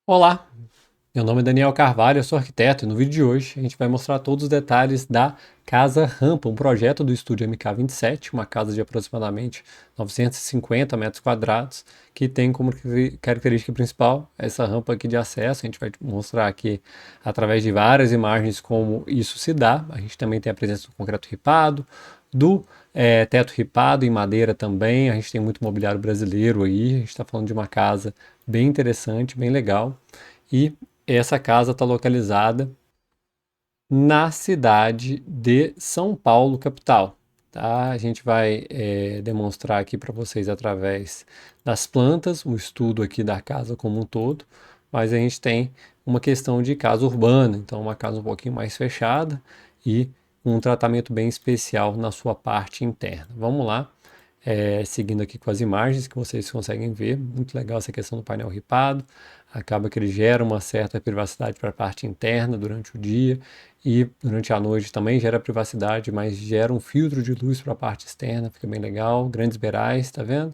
Olá, meu nome é Daniel Carvalho, eu sou arquiteto e no vídeo de hoje a gente vai mostrar todos os detalhes da Casa Rampa, um projeto do estúdio MK27, uma casa de aproximadamente 950 metros quadrados, que tem como característica principal essa rampa aqui de acesso. A gente vai mostrar aqui através de várias imagens como isso se dá. A gente também tem a presença do concreto ripado, do teto ripado em madeira também. A gente tem muito mobiliário brasileiro aí, a gente está falando de uma casa bem interessante, bem legal. E essa casa está localizada na cidade de São Paulo, capital. Tá? A gente vai demonstrar aqui para vocês através das plantas, o estudo aqui da casa como um todo, mas a gente tem uma questão de casa urbana, então uma casa um pouquinho mais fechada e um tratamento bem especial na sua parte interna. Vamos lá, seguindo aqui com as imagens que vocês conseguem ver, muito legal essa questão do painel ripado, acaba que ele gera uma certa privacidade para a parte interna durante o dia e durante a noite também gera privacidade, mas gera um filtro de luz para a parte externa, fica bem legal, grandes beirais, tá vendo?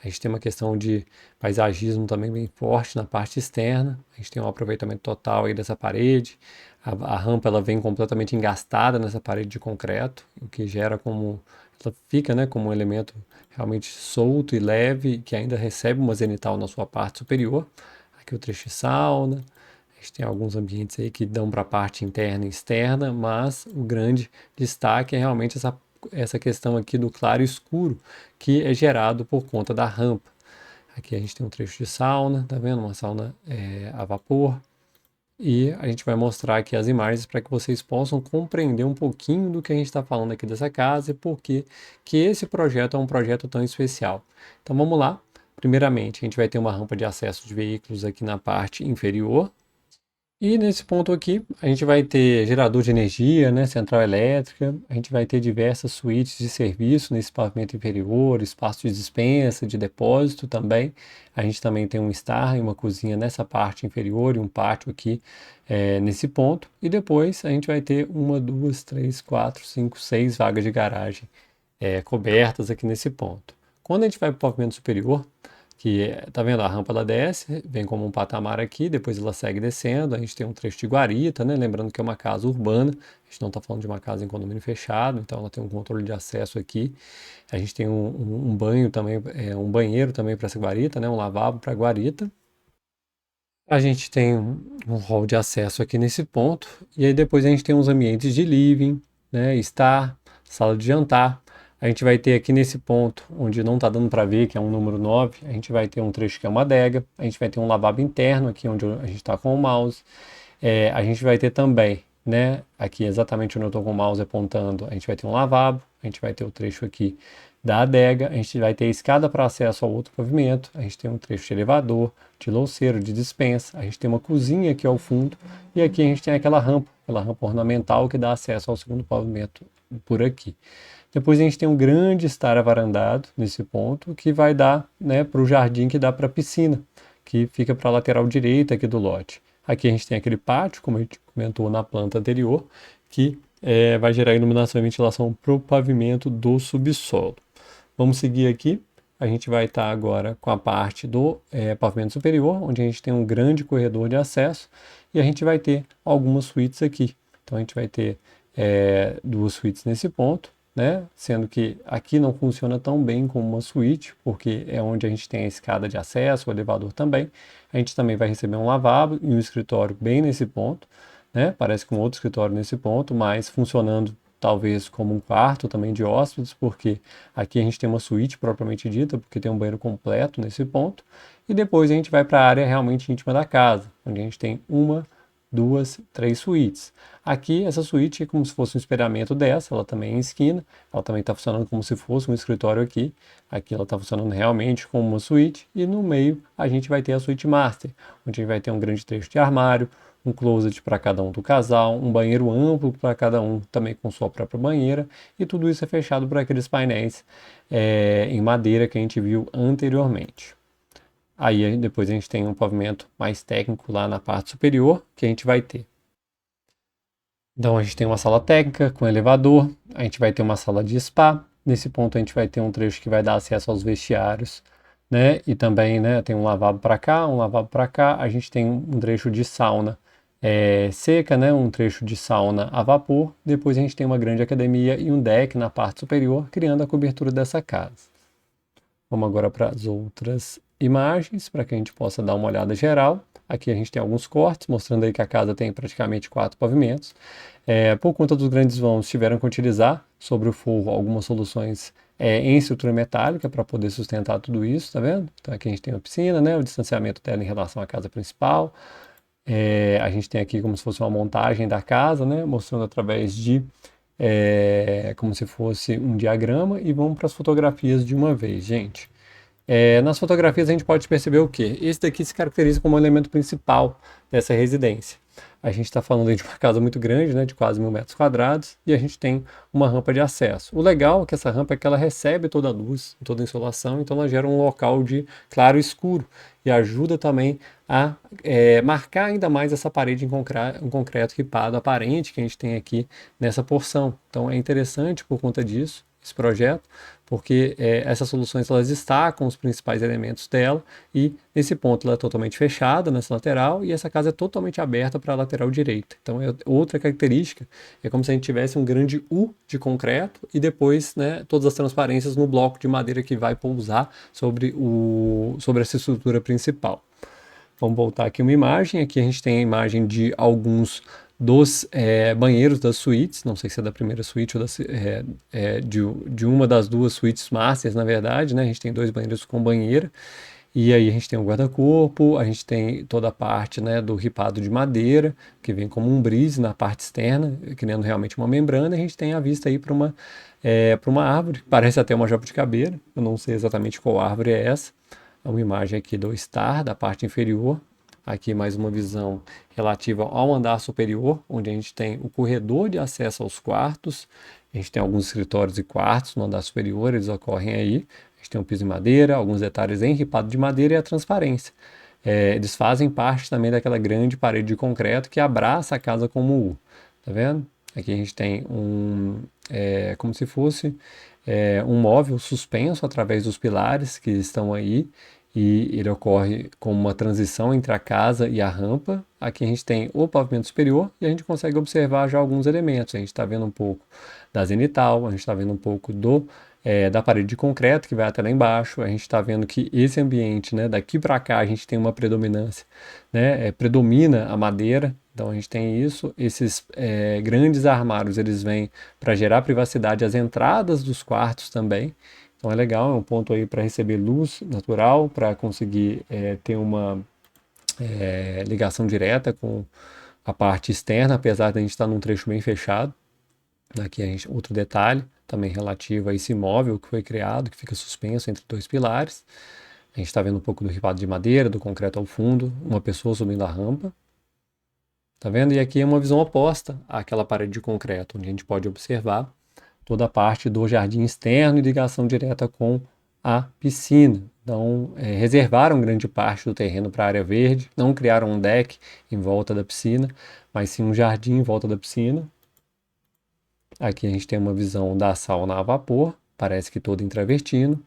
A gente tem uma questão de paisagismo também bem forte na parte externa. A gente tem um aproveitamento total aí dessa parede. A rampa ela vem completamente engastada nessa parede de concreto, o que gera como ela fica, né, como um elemento realmente solto e leve, que ainda recebe uma zenital na sua parte superior. Aqui o trecho de sauna. A gente tem alguns ambientes aí que dão para a parte interna e externa, mas o grande destaque é realmente essa questão aqui do claro e escuro, que é gerado por conta da rampa. Aqui a gente tem um trecho de sauna, tá vendo? Uma sauna a vapor. E a gente vai mostrar aqui as imagens para que vocês possam compreender um pouquinho do que a gente está falando aqui dessa casa e por que esse projeto é um projeto tão especial. Então vamos lá. Primeiramente, a gente vai ter uma rampa de acesso de veículos aqui na parte inferior, e nesse ponto aqui, a gente vai ter gerador de energia, né, central elétrica, a gente vai ter diversas suítes de serviço nesse pavimento inferior, espaço de despensa, de depósito também. A gente também tem um estar e uma cozinha nessa parte inferior e um pátio aqui nesse ponto. E depois a gente vai ter uma, duas, três, quatro, cinco, seis vagas de garagem cobertas aqui nesse ponto. Quando a gente vai para o pavimento superior, tá vendo? A rampa ela desce, vem como um patamar aqui, depois ela segue descendo. A gente tem um trecho de guarita, né? Lembrando que é uma casa urbana, a gente não está falando de uma casa em condomínio fechado, então ela tem um controle de acesso aqui. A gente tem um banho também, um banheiro também para essa guarita, né? Um lavabo para a guarita. A gente tem um hall de acesso aqui nesse ponto, e aí depois a gente tem uns ambientes de living, né, estar, sala de jantar. A gente vai ter aqui nesse ponto, onde não está dando para ver, que é um número 9, a gente vai ter um trecho que é uma adega, a gente vai ter um lavabo interno aqui onde a gente está com o mouse. A gente vai ter também, né, aqui exatamente onde eu estou com o mouse apontando, a gente vai ter um lavabo, a gente vai ter o trecho aqui da adega, a gente vai ter escada para acesso ao outro pavimento, a gente tem um trecho de elevador, de louceiro, de despensa, a gente tem uma cozinha aqui ao fundo, e aqui a gente tem aquela rampa ornamental que dá acesso ao segundo pavimento por aqui. Depois a gente tem um grande estar avarandado nesse ponto, que vai dar, né, para o jardim que dá para a piscina, que fica para a lateral direita aqui do lote. Aqui a gente tem aquele pátio, como a gente comentou na planta anterior, que vai gerar iluminação e ventilação para o pavimento do subsolo. Vamos seguir aqui. A gente vai estar agora com a parte do pavimento superior, onde a gente tem um grande corredor de acesso e a gente vai ter algumas suítes aqui. Então a gente vai ter duas suítes nesse ponto, né? Sendo que aqui não funciona tão bem como uma suíte, porque é onde a gente tem a escada de acesso, o elevador também. A gente também vai receber um lavabo e um escritório bem nesse ponto, né? Parece que um outro escritório nesse ponto, mas funcionando talvez como um quarto também de hóspedes, porque aqui a gente tem uma suíte propriamente dita, porque tem um banheiro completo nesse ponto, e depois a gente vai para a área realmente íntima da casa, onde a gente tem uma, duas, três suítes. Aqui essa suíte é como se fosse um espelhamento dessa, ela também é em esquina, ela também está funcionando como se fosse um escritório aqui, aqui ela está funcionando realmente como uma suíte, e no meio a gente vai ter a suíte master, onde a gente vai ter um grande trecho de armário, um closet para cada um do casal, um banheiro amplo para cada um, também com sua própria banheira, e tudo isso é fechado por aqueles painéis em madeira que a gente viu anteriormente. Aí depois a gente tem um pavimento mais técnico lá na parte superior, que a gente vai ter. Então a gente tem uma sala técnica com elevador, a gente vai ter uma sala de spa, nesse ponto a gente vai ter um trecho que vai dar acesso aos vestiários né? E também, né, tem um lavabo para cá, um lavabo para cá. A gente tem um trecho de sauna seca, né, um trecho de sauna a vapor. Depois a gente tem uma grande academia e um deck na parte superior, criando a cobertura dessa casa. Vamos agora para as outras imagens, para que a gente possa dar uma olhada geral. Aqui a gente tem alguns cortes, mostrando aí que a casa tem praticamente 4 pavimentos. Por conta dos grandes vãos, tiveram que utilizar sobre o forro algumas soluções em estrutura metálica para poder sustentar tudo isso, tá vendo? Então aqui a gente tem a piscina, né, o distanciamento dela em relação à casa principal. A gente tem aqui como se fosse uma montagem da casa, né, mostrando através de como se fosse um diagrama, e vamos para as fotografias de uma vez, gente. Nas fotografias a gente pode perceber o quê? Esse daqui se caracteriza como o elemento principal dessa residência. A gente está falando de uma casa muito grande, né, de quase 1.000 metros quadrados, e a gente tem uma rampa de acesso. O legal é que essa rampa é que ela recebe toda a luz, toda a insolação, então ela gera um local de claro e escuro, e ajuda também a marcar ainda mais essa parede em concreto ripado aparente que a gente tem aqui nessa porção. Então é interessante por conta disso, esse projeto, porque essas soluções elas destacam os principais elementos dela, e nesse ponto ela é totalmente fechada nessa lateral, e essa casa é totalmente aberta para a lateral direita. Então outra característica é como se a gente tivesse um grande U de concreto e depois, né, todas as transparências no bloco de madeira que vai pousar sobre essa estrutura principal. Vamos voltar aqui uma imagem. Aqui a gente tem a imagem de alguns dos banheiros das suítes. Não sei se é da primeira suíte ou de uma das duas suítes masters, na verdade, né? A gente tem 2 banheiros com banheira. E aí a gente tem o guarda-corpo, a gente tem toda a parte, né, do ripado de madeira, que vem como um brise na parte externa, criando realmente uma membrana. E a gente tem a vista aí para uma árvore, parece até uma jabuticabeira. Eu não sei exatamente qual árvore é essa. Uma imagem aqui do estar, da parte inferior. Aqui mais uma visão relativa ao andar superior, onde a gente tem o corredor de acesso aos quartos. A gente tem alguns escritórios e quartos no andar superior, eles ocorrem aí. A gente tem um piso em madeira, alguns detalhes em ripado de madeira e a transparência. Eles fazem parte também daquela grande parede de concreto que abraça a casa como U. Tá vendo? Aqui a gente tem como se fosse um móvel suspenso através dos pilares que estão aí, e ele ocorre como uma transição entre a casa e a rampa. Aqui a gente tem o pavimento superior e a gente consegue observar já alguns elementos. A gente está vendo um pouco da zenital, a gente está vendo um pouco da parede de concreto que vai até lá embaixo. A gente está vendo que esse ambiente, né, daqui para cá a gente tem uma predominância, né, predomina a madeira. Então a gente tem isso, esses grandes armários, eles vêm para gerar privacidade às entradas dos quartos também. Então é legal, é um ponto aí para receber luz natural, para conseguir ter uma ligação direta com a parte externa, apesar de a gente estar num trecho bem fechado. Aqui a gente, outro detalhe também relativo a esse móvel que foi criado, que fica suspenso entre 2 pilares. A gente está vendo um pouco do ripado de madeira, do concreto ao fundo, uma pessoa subindo a rampa. Tá vendo? E aqui é uma visão oposta àquela parede de concreto, onde a gente pode observar toda a parte do jardim externo e ligação direta com a piscina. Então, reservaram grande parte do terreno para a área verde, não criaram um deck em volta da piscina, mas sim um jardim em volta da piscina. Aqui a gente tem uma visão da sauna a vapor, parece que toda em travertino.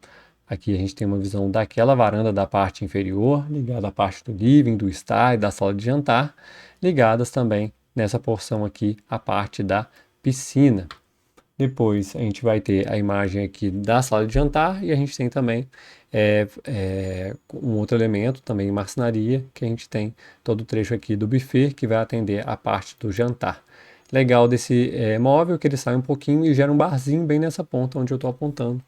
Aqui a gente tem uma visão daquela varanda da parte inferior, ligada à parte do living, do estar e da sala de jantar, ligadas também nessa porção aqui à parte da piscina. Depois a gente vai ter a imagem aqui da sala de jantar, e a gente tem também um outro elemento também em marcenaria, que a gente tem todo o trecho aqui do buffet que vai atender a parte do jantar. Legal desse móvel que ele sai um pouquinho e gera um barzinho bem nessa ponta onde eu estou apontando.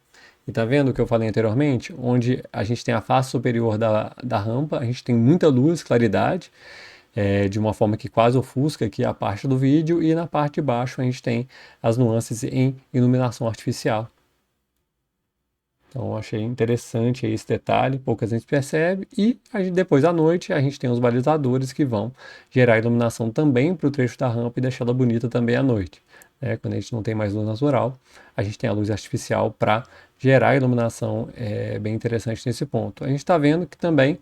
E tá vendo o que eu falei anteriormente? Onde a gente tem a face superior da rampa, a gente tem muita luz, claridade, de uma forma que quase ofusca aqui a parte do vídeo, e na parte de baixo a gente tem as nuances em iluminação artificial. Então achei interessante esse detalhe, poucas gente percebe, e depois à noite a gente tem os balizadores que vão gerar iluminação também para o trecho da rampa e deixá-la bonita também à noite. Quando a gente não tem mais luz natural, a gente tem a luz artificial para gerar iluminação bem interessante nesse ponto. A gente está vendo que também,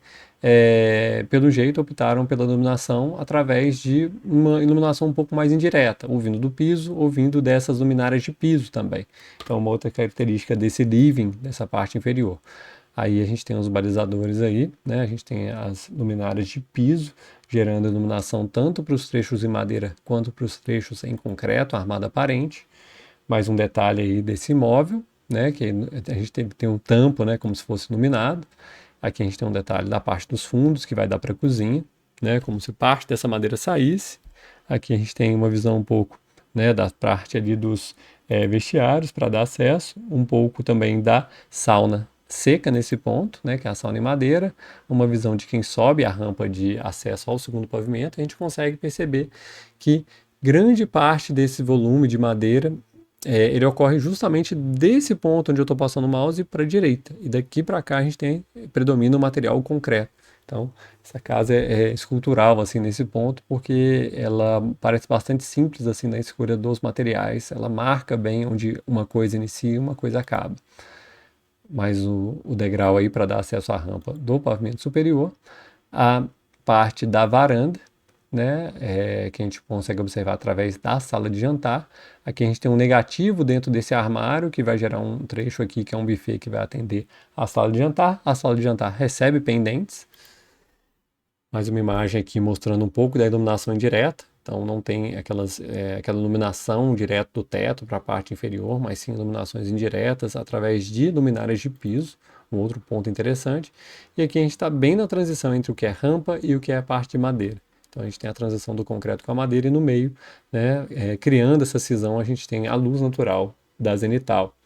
pelo jeito, optaram pela iluminação através de uma iluminação um pouco mais indireta, ou vindo do piso, ou vindo dessas luminárias de piso também. Então, uma outra característica desse living, dessa parte inferior. Aí a gente tem os balizadores aí, né? A gente tem as luminárias de piso, gerando iluminação tanto para os trechos em madeira quanto para os trechos em concreto, armada aparente. Mais um detalhe aí desse imóvel, né? Que a gente tem um tampo, né? Como se fosse iluminado. Aqui a gente tem um detalhe da parte dos fundos, que vai dar para a cozinha, né? Como se parte dessa madeira saísse. Aqui a gente tem uma visão um pouco, né, da parte ali dos vestiários para dar acesso, um pouco também da sauna seca nesse ponto, né, que é a sauna em madeira, uma visão de quem sobe a rampa de acesso ao segundo pavimento. A gente consegue perceber que grande parte desse volume de madeira ele ocorre justamente desse ponto onde eu estou passando o mouse para a direita. E daqui para cá a gente predomina o material concreto. Então, essa casa é escultural assim nesse ponto, porque ela parece bastante simples assim na escolha dos materiais. Ela marca bem onde uma coisa inicia e uma coisa acaba. Mais o degrau aí para dar acesso à rampa do pavimento superior. A parte da varanda, né, que a gente consegue observar através da sala de jantar. Aqui a gente tem um negativo dentro desse armário, que vai gerar um trecho aqui, que é um buffet que vai atender a sala de jantar. A sala de jantar recebe pendentes. Mais uma imagem aqui mostrando um pouco da iluminação indireta. Então não tem aquela iluminação direto do teto para a parte inferior, mas sim iluminações indiretas através de luminárias de piso, um outro ponto interessante. E aqui a gente está bem na transição entre o que é rampa e o que é a parte de madeira. Então a gente tem a transição do concreto com a madeira e no meio, né, criando essa cisão, a gente tem a luz natural da zenital.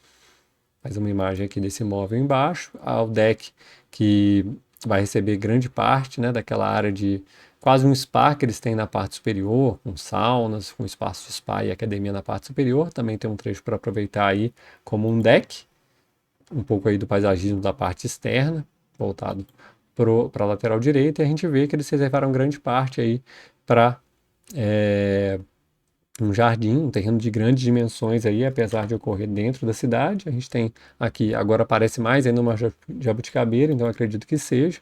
Mais uma imagem aqui desse móvel embaixo, ao deck que vai receber grande parte, né, daquela área de quase um spa que eles têm na parte superior, com saunas, com espaço de spa e academia na parte superior. Também tem um trecho para aproveitar aí como um deck, um pouco aí do paisagismo da parte externa, voltado para a lateral direita, e a gente vê que eles reservaram grande parte aí para um jardim, um terreno de grandes dimensões aí, apesar de ocorrer dentro da cidade. A gente tem aqui, agora parece mais ainda uma jabuticabeira, então acredito que seja.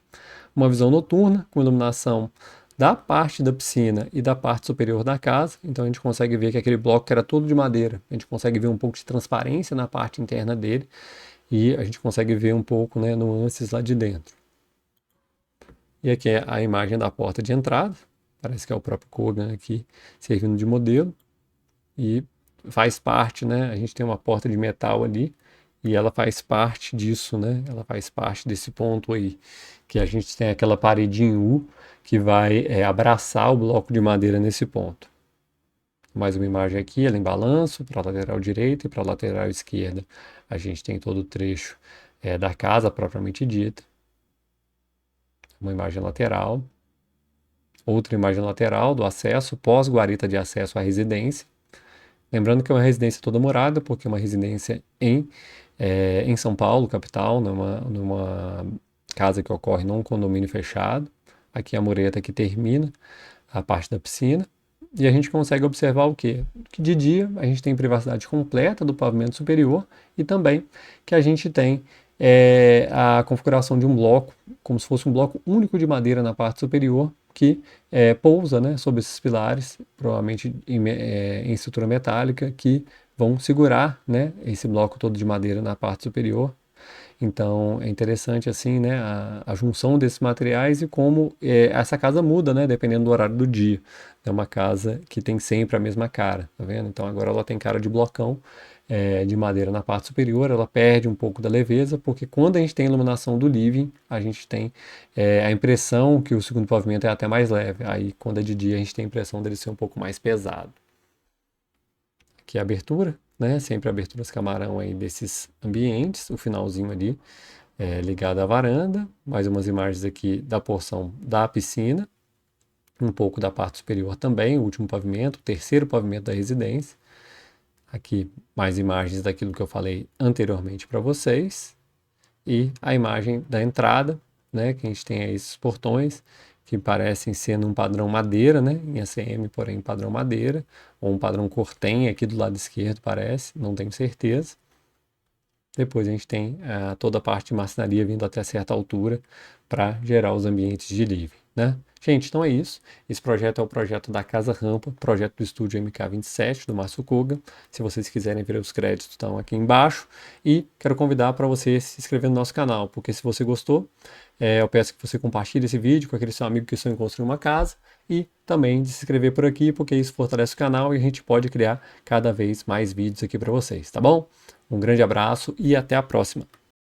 Uma visão noturna, com iluminação da parte da piscina e da parte superior da casa. Então a gente consegue ver que aquele bloco que era todo de madeira, a gente consegue ver um pouco de transparência na parte interna dele e a gente consegue ver um pouco, né, nuances lá de dentro. E aqui é a imagem da porta de entrada, parece que é o próprio Kogan aqui servindo de modelo. E faz parte, né? A gente tem uma porta de metal ali e ela faz parte disso, né? Ela faz parte desse ponto aí, que a gente tem aquela parede em U que vai abraçar o bloco de madeira nesse ponto. Mais uma imagem aqui, ela em balanço, para a lateral direita e para a lateral esquerda. A gente tem todo o trecho da casa propriamente dita. Uma imagem lateral. Outra imagem lateral do acesso, pós-guarita de acesso à residência. Lembrando que é uma residência toda morada, porque é uma residência em São Paulo, capital, numa casa que ocorre num condomínio fechado. Aqui a mureta que termina a parte da piscina. E a gente consegue observar o quê? Que de dia a gente tem privacidade completa do pavimento superior e também que a gente tem a configuração de um bloco, como se fosse um bloco único de madeira na parte superior, que pousa, né, sobre esses pilares, provavelmente em estrutura metálica, que vão segurar, né, esse bloco todo de madeira na parte superior. Então é interessante assim, né, a junção desses materiais e como essa casa muda, né, dependendo do horário do dia. É uma casa que tem sempre a mesma cara, tá vendo? Então agora ela tem cara de blocão de madeira na parte superior, ela perde um pouco da leveza, porque quando a gente tem a iluminação do living, a gente tem a impressão que o segundo pavimento é até mais leve. Aí quando é de dia, a gente tem a impressão dele ser um pouco mais pesado. Aqui é a abertura, né? Sempre aberturas camarão aí desses ambientes, o finalzinho ali ligado à varanda, mais umas imagens aqui da porção da piscina, um pouco da parte superior também, o último pavimento, o terceiro pavimento da residência. Aqui mais imagens daquilo que eu falei anteriormente para vocês. E a imagem da entrada, né, que a gente tem aí esses portões que parecem ser num padrão madeira, né, em ACM, porém padrão madeira, ou um padrão Corten aqui do lado esquerdo parece, não tenho certeza. Depois a gente tem toda a parte de marcenaria vindo até certa altura para gerar os ambientes de living, né? Gente, então é isso. Esse projeto é o projeto da Casa Rampa, projeto do estúdio MK27, do Márcio Koga. Se vocês quiserem ver os créditos, estão aqui embaixo. E quero convidar para você se inscrever no nosso canal, porque se você gostou, eu peço que você compartilhe esse vídeo com aquele seu amigo que sonha em construir uma casa. E também de se inscrever por aqui, porque isso fortalece o canal e a gente pode criar cada vez mais vídeos aqui para vocês, tá bom? Um grande abraço e até a próxima!